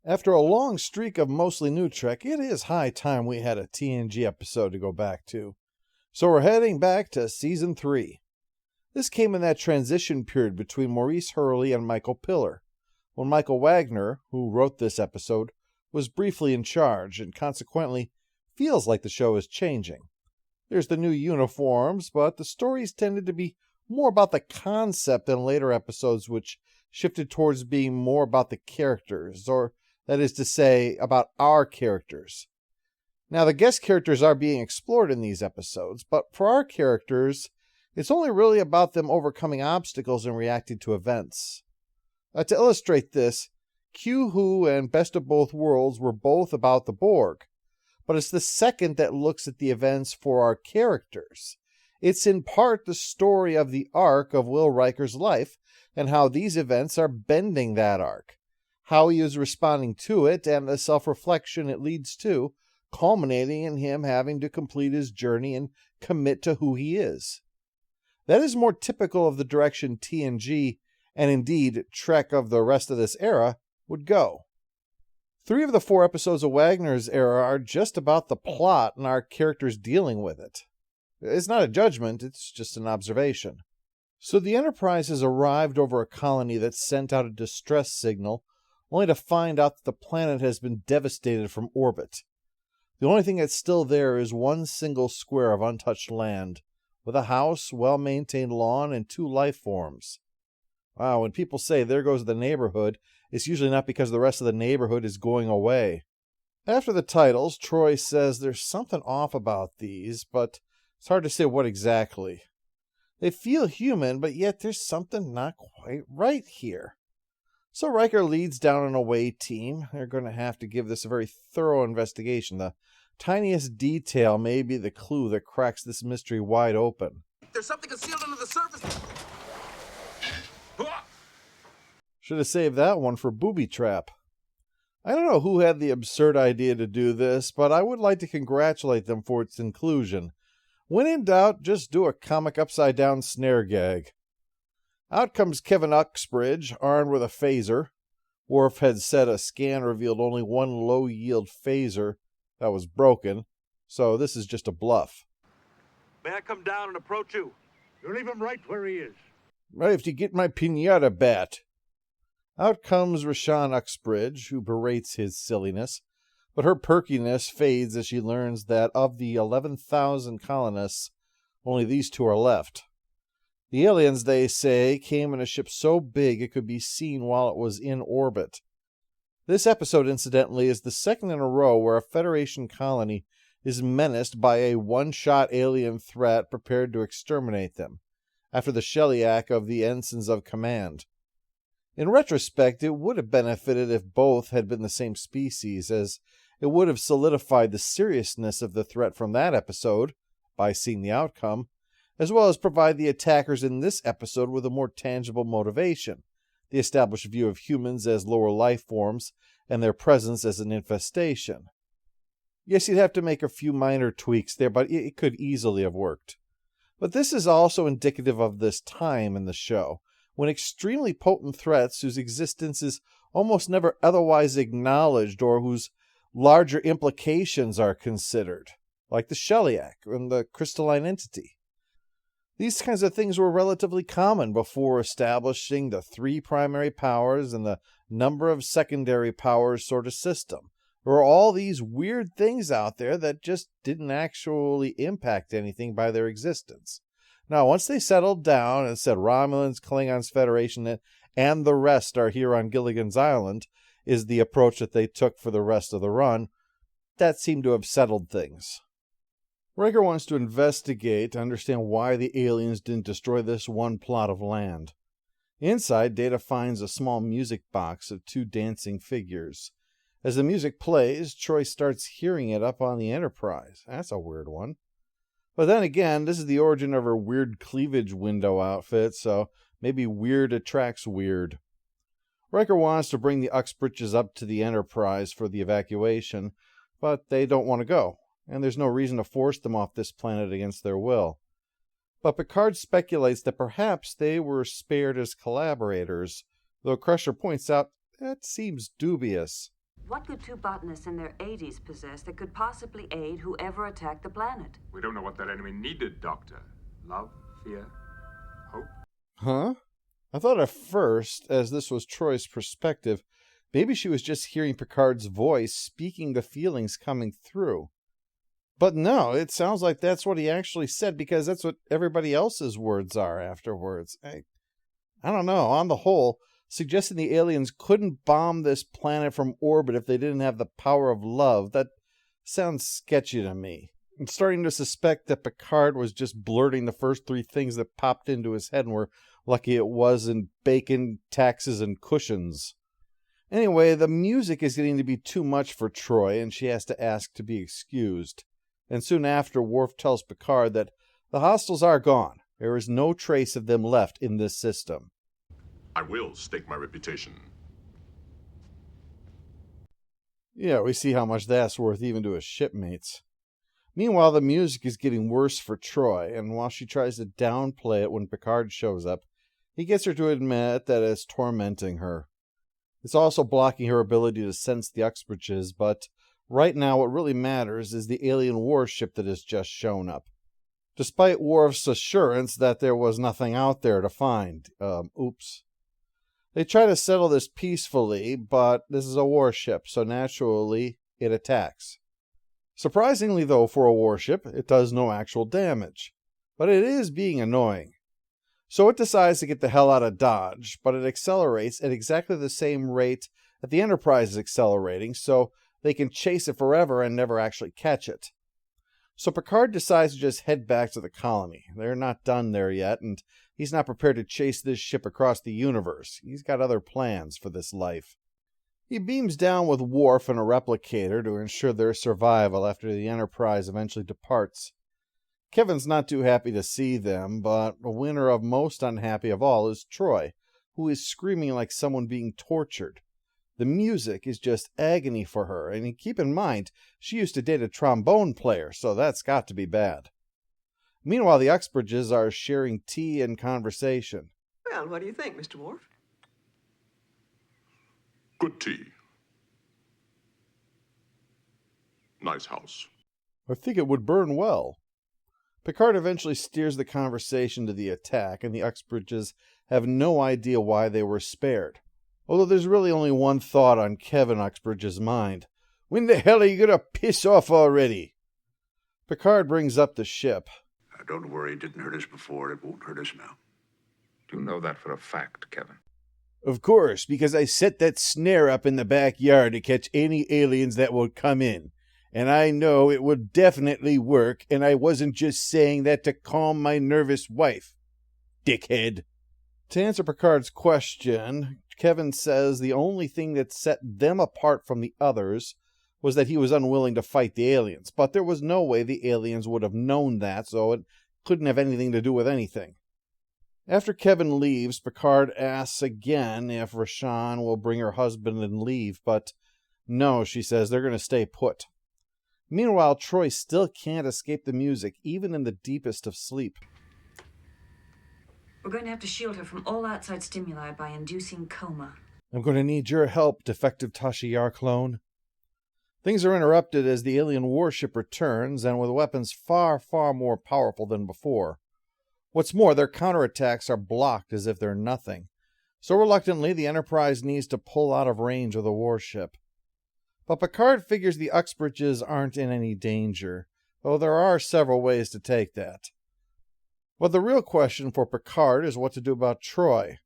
After a long streak of mostly new Trek, it is high time we had a TNG episode to go back to. So we're heading back to Season 3. This came in that transition period between Maurice Hurley and Michael Piller, when Michael Wagner, who wrote this episode, was briefly in charge, and consequently feels like the show is changing. There's the new uniforms, but the stories tended to be more about the concept than later episodes, which shifted towards being more about the characters, or that is to say, about our characters. Now, the guest characters are being explored in these episodes, but for our characters, it's only really about them overcoming obstacles and reacting to events. To illustrate this, Q Who and Best of Both Worlds were both about the Borg, but it's the second that looks at the events for our characters. It's in part the story of the arc of Will Riker's life and how these events are bending that arc, how he is responding to it, and the self-reflection it leads to, culminating in him having to complete his journey and commit to who he is. That is more typical of the direction TNG, and indeed Trek of the rest of this era, would go. 3 of the 4 episodes of Wagner's era are just about the plot and our characters dealing with it. It's not a judgment, it's just an observation. So the Enterprise has arrived over a colony that sent out a distress signal, only to find out that the planet has been devastated from orbit. The only thing that's still there is one single square of untouched land, with a house, well-maintained lawn, and 2 life forms. Wow, when people say, "there goes the neighborhood," it's usually not because the rest of the neighborhood is going away. After the titles, Troy says there's something off about these, but it's hard to say what exactly. They feel human, but yet there's something not quite right here. So Riker leads down an away team. They're going to have to give this a very thorough investigation. The tiniest detail may be the clue that cracks this mystery wide open. There's something concealed under the surface. Should have saved that one for Booby Trap. I don't know who had the absurd idea to do this, but I would like to congratulate them for its inclusion. When in doubt, just do a comic upside-down snare gag. Out comes Kevin Uxbridge, armed with a phaser. Worf had said a scan revealed only one low-yield phaser that was broken, so this is just a bluff. May I come down and approach you? You leave him right where he is. Right if you get my piñata bat. Out comes Rashawn Uxbridge, who berates his silliness, but her perkiness fades as she learns that of the 11,000 colonists, only these 2 are left. The aliens, they say, came in a ship so big it could be seen while it was in orbit. This episode, incidentally, is the second in a row where a Federation colony is menaced by a one-shot alien threat prepared to exterminate them, after the Shellyak of the Ensigns of Command. In retrospect, it would have benefited if both had been the same species, as it would have solidified the seriousness of the threat from that episode, by seeing the outcome, as well as provide the attackers in this episode with a more tangible motivation, the established view of humans as lower life forms, and their presence as an infestation. Yes, you'd have to make a few minor tweaks there, but it could easily have worked. But this is also indicative of this time in the show, when extremely potent threats whose existence is almost never otherwise acknowledged or whose larger implications are considered, like the Shellyak and the crystalline entity. These kinds of things were relatively common before establishing the 3 primary powers and the number of secondary powers sort of system. There were all these weird things out there that just didn't actually impact anything by their existence. Now, once they settled down and said Romulans, Klingons, Federation, and the rest are here on Gilligan's Island, is the approach that they took for the rest of the run, that seemed to have settled things. Riker wants to investigate to understand why the aliens didn't destroy this one plot of land. Inside, Data finds a small music box of 2 dancing figures. As the music plays, Troy starts hearing it up on the Enterprise. That's a weird one. But then again, this is the origin of her weird cleavage window outfit, so maybe weird attracts weird. Riker wants to bring the Uxbridges up to the Enterprise for the evacuation, but they don't want to go, and there's no reason to force them off this planet against their will. But Picard speculates that perhaps they were spared as collaborators, though Crusher points out that seems dubious. What could two botanists in their 80s possess that could possibly aid whoever attacked the planet? We don't know what that enemy needed, Doctor. Love, fear, hope? Huh? I thought at first, as this was Troy's perspective, maybe she was just hearing Picard's voice speaking the feelings coming through. But no, it sounds like that's what he actually said, because that's what everybody else's words are afterwards. I don't know. On the whole, suggesting the aliens couldn't bomb this planet from orbit if they didn't have the power of love, that sounds sketchy to me. I'm starting to suspect that Picard was just blurting the first three things that popped into his head and we're lucky it wasn't bacon, taxes, and cushions. Anyway, the music is getting to be too much for Troy, and she has to ask to be excused. And soon after, Worf tells Picard that the hostiles are gone. There is no trace of them left in this system. I will stake my reputation. Yeah, we see how much that's worth even to his shipmates. Meanwhile, the music is getting worse for Troy, and while she tries to downplay it when Picard shows up, he gets her to admit that it's tormenting her. It's also blocking her ability to sense the Uxbridges, but right now what really matters is the alien warship that has just shown up. Despite Worf's assurance that there was nothing out there to find. Oops. They try to settle this peacefully, but this is a warship, so naturally it attacks. Surprisingly, though, for a warship, it does no actual damage. But it is being annoying. So it decides to get the hell out of Dodge, but it accelerates at exactly the same rate that the Enterprise is accelerating, so they can chase it forever and never actually catch it. So Picard decides to just head back to the colony. They're not done there yet, and he's not prepared to chase this ship across the universe. He's got other plans for this life. He beams down with Worf and a replicator to ensure their survival after the Enterprise eventually departs. Kevin's not too happy to see them, but the winner of most unhappy of all is Troy, who is screaming like someone being tortured. The music is just agony for her, and keep in mind, she used to date a trombone player, so that's got to be bad. Meanwhile, the Uxbridges are sharing tea and conversation. Well, what do you think, Mr. Worf? Good tea. Nice house. I think it would burn well. Picard eventually steers the conversation to the attack, and the Uxbridges have no idea why they were spared. Although there's really only one thought on Kevin Uxbridge's mind. When the hell are you going to piss off already? Picard brings up the ship. Don't worry, it didn't hurt us before. It won't hurt us now. Do you know that for a fact, Kevin? Of course, because I set that snare up in the backyard to catch any aliens that would come in. And I know it would definitely work, and I wasn't just saying that to calm my nervous wife. Dickhead. To answer Picard's question, Kevin says the only thing that set them apart from the others was that he was unwilling to fight the aliens, but there was no way the aliens would have known that, so it couldn't have anything to do with anything. After Kevin leaves, Picard asks again if Rashaan will bring her husband and leave, but no, she says they're going to stay put. Meanwhile, Troy still can't escape the music, even in the deepest of sleep. We're going to have to shield her from all outside stimuli by inducing coma. I'm going to need your help, defective Tasha Yar clone. Things are interrupted as the alien warship returns, and with weapons far, far more powerful than before. What's more, their counterattacks are blocked as if they're nothing. So reluctantly, the Enterprise needs to pull out of range of the warship. But Picard figures the Uxbridges aren't in any danger, though there are several ways to take that. But the real question for Picard is what to do about Troy.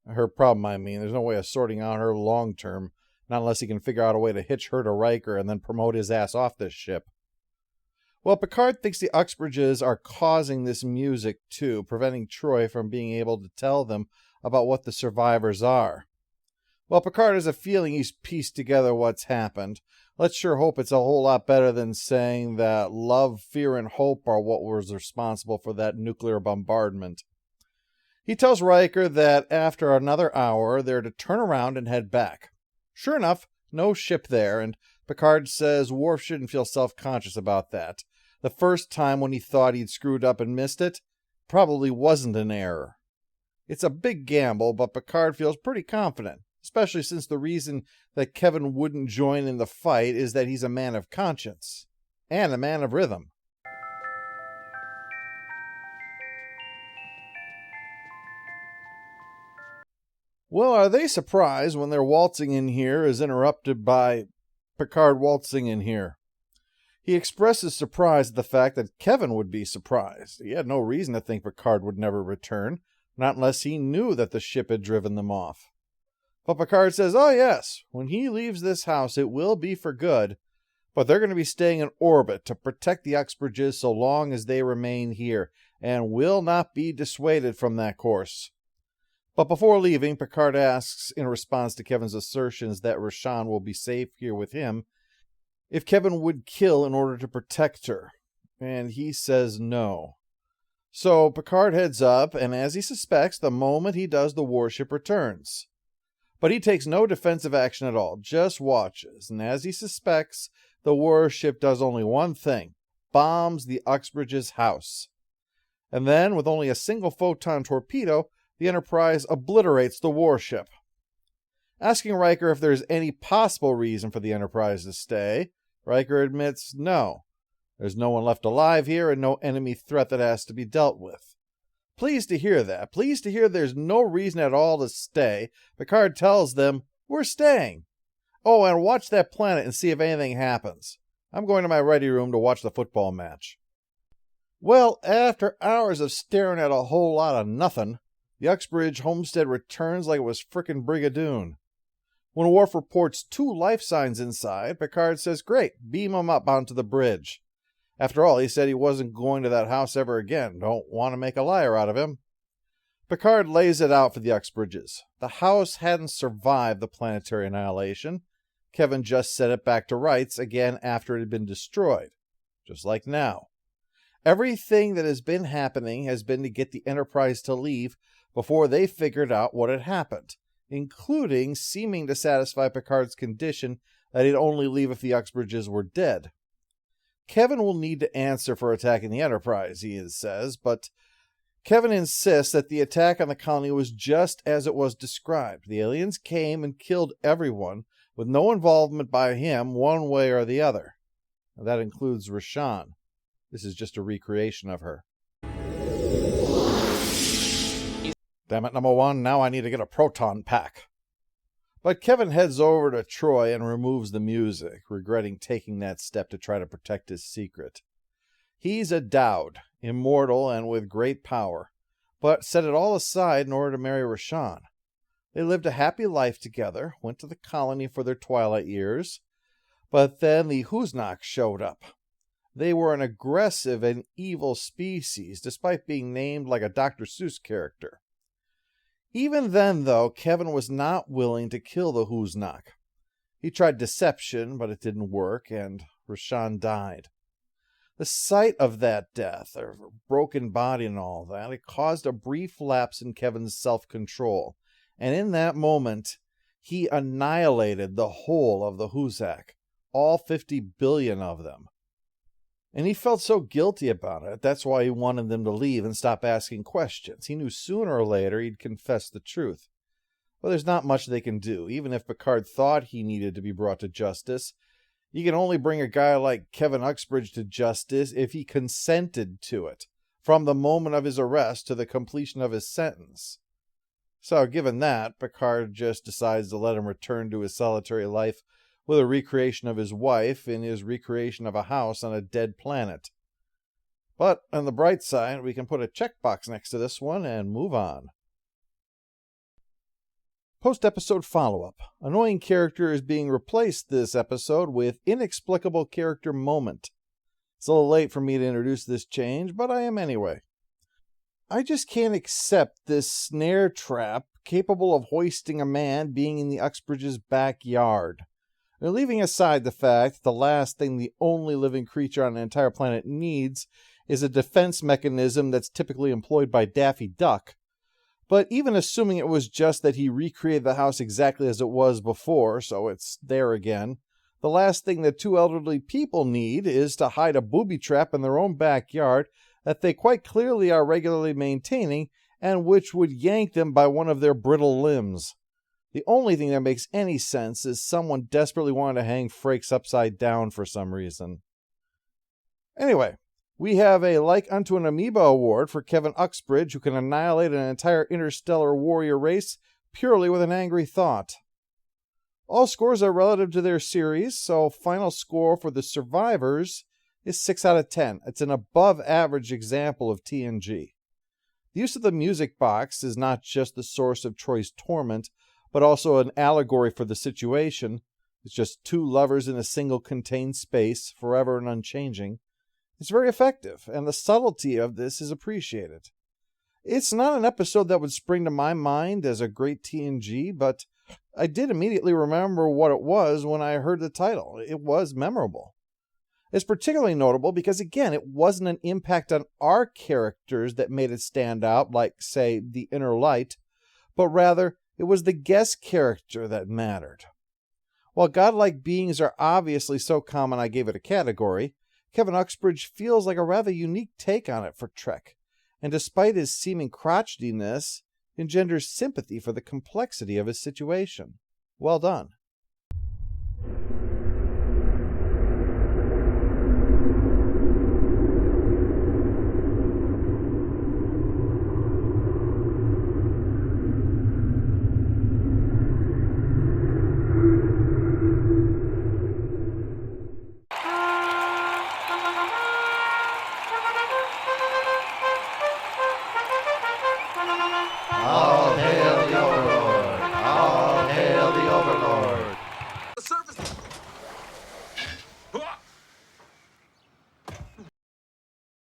Her problem, I mean. There's no way of sorting out her long term, not unless he can figure out a way to hitch her to Riker and then promote his ass off this ship. Well, Picard thinks the Uxbridges are causing this music too, preventing Troy from being able to tell them about what the survivors are. Well, Picard has a feeling he's pieced together what's happened. Let's sure hope it's a whole lot better than saying that love, fear, and hope are what was responsible for that nuclear bombardment. He tells Riker that after another hour, they're to turn around and head back. Sure enough, no ship there, and Picard says Worf shouldn't feel self-conscious about that. The first time when he thought he'd screwed up and missed it probably wasn't an error. It's a big gamble, but Picard feels pretty confident. especially since the reason that Kevin wouldn't join in the fight is that he's a man of conscience and a man of rhythm. Well, are they surprised when their waltzing in here is interrupted by Picard waltzing in here? He expresses surprise at the fact that Kevin would be surprised. He had no reason to think Picard would never return, not unless he knew that the ship had driven them off. But Picard says, oh yes, when he leaves this house it will be for good, but they're going to be staying in orbit to protect the Uxbridges so long as they remain here, and will not be dissuaded from that course. But before leaving, Picard asks, in response to Kevin's assertions that Rashaan will be safe here with him, if Kevin would kill in order to protect her, and he says no. So Picard heads up, and as he suspects, the moment he does, the warship returns. But he takes no defensive action at all, just watches, and as he suspects, the warship does only one thing, bombs the Uxbridge's house. And then, with only a single photon torpedo, the Enterprise obliterates the warship. Asking Riker if there's any possible reason for the Enterprise to stay, Riker admits no. There's no one left alive here and no enemy threat that has to be dealt with. Pleased to hear that, pleased to hear there's no reason at all to stay, Picard tells them, we're staying. Oh, and watch that planet and see if anything happens. I'm going to my ready room to watch the football match. Well, after hours of staring at a whole lot of nothing, the Uxbridge homestead returns like it was frickin' Brigadoon. When Worf reports 2 life signs inside, Picard says, great, beam them up onto the bridge. After all, he said he wasn't going to that house ever again. Don't want to make a liar out of him. Picard lays it out for the Uxbridges. The house hadn't survived the planetary annihilation. Kevin just set it back to rights again after it had been destroyed. Just like now. Everything that has been happening has been to get the Enterprise to leave before they figured out what had happened, including seeming to satisfy Picard's condition that he'd only leave if the Uxbridges were dead. Kevin will need to answer for attacking the Enterprise, he says, but Kevin insists that the attack on the colony was just as it was described. The aliens came and killed everyone, with no involvement by him one way or the other. That includes Rashaan. This is just a recreation of her. Damn it, number 1, now I need to get a proton pack. But Kevin heads over to Troy and removes the music, regretting taking that step to try to protect his secret. He's a Dowd, immortal and with great power, but set it all aside in order to marry Rashaan. They lived a happy life together, went to the colony for their twilight years, but then the Huznak showed up. They were an aggressive and evil species, despite being named like a Dr. Seuss character. Even then, though, Kevin was not willing to kill the Huznak. He tried deception, but it didn't work, and Rashaan died. The sight of that death, her broken body and all that, it caused a brief lapse in Kevin's self-control, and in that moment, he annihilated the whole of the Huzak, all 50 billion of them. And he felt so guilty about it, that's why he wanted them to leave and stop asking questions. He knew sooner or later he'd confess the truth. But there's not much they can do. Even if Picard thought he needed to be brought to justice, you can only bring a guy like Kevin Uxbridge to justice if he consented to it, from the moment of his arrest to the completion of his sentence. So, given that, Picard just decides to let him return to his solitary life with a recreation of his wife in his recreation of a house on a dead planet. But on the bright side, we can put a checkbox next to this one and move on. Post-episode follow-up. Annoying character is being replaced this episode with inexplicable character moment. It's a little late for me to introduce this change, but I am anyway. I just can't accept this snare trap capable of hoisting a man being in the Uxbridge's backyard. Now, leaving aside the fact that the last thing the only living creature on an entire planet needs is a defense mechanism that's typically employed by Daffy Duck, but even assuming it was just that he recreated the house exactly as it was before, so it's there again, the last thing that 2 elderly people need is to hide a booby trap in their own backyard that they quite clearly are regularly maintaining and which would yank them by one of their brittle limbs. The only thing that makes any sense is someone desperately wanted to hang Frakes upside down for some reason. Anyway, we have a Like Unto an Amoeba award for Kevin Uxbridge, who can annihilate an entire interstellar warrior race purely with an angry thought. All scores are relative to their series, so final score for The Survivors is 6 out of 10. It's an above average example of TNG. The use of the music box is not just the source of Troy's torment, but also an allegory for the situation. It's just two lovers in a single contained space, forever and unchanging. It's very effective, and the subtlety of this is appreciated. It's not an episode that would spring to my mind as a great TNG, but I did immediately remember what it was when I heard the title. It was memorable. It's particularly notable because, again, it wasn't an impact on our characters that made it stand out, like, say, the Inner Light, but rather it was the guest character that mattered. While godlike beings are obviously so common I gave it a category, Kevin Uxbridge feels like a rather unique take on it for Trek, and despite his seeming crotchetiness, engenders sympathy for the complexity of his situation. Well done. All hail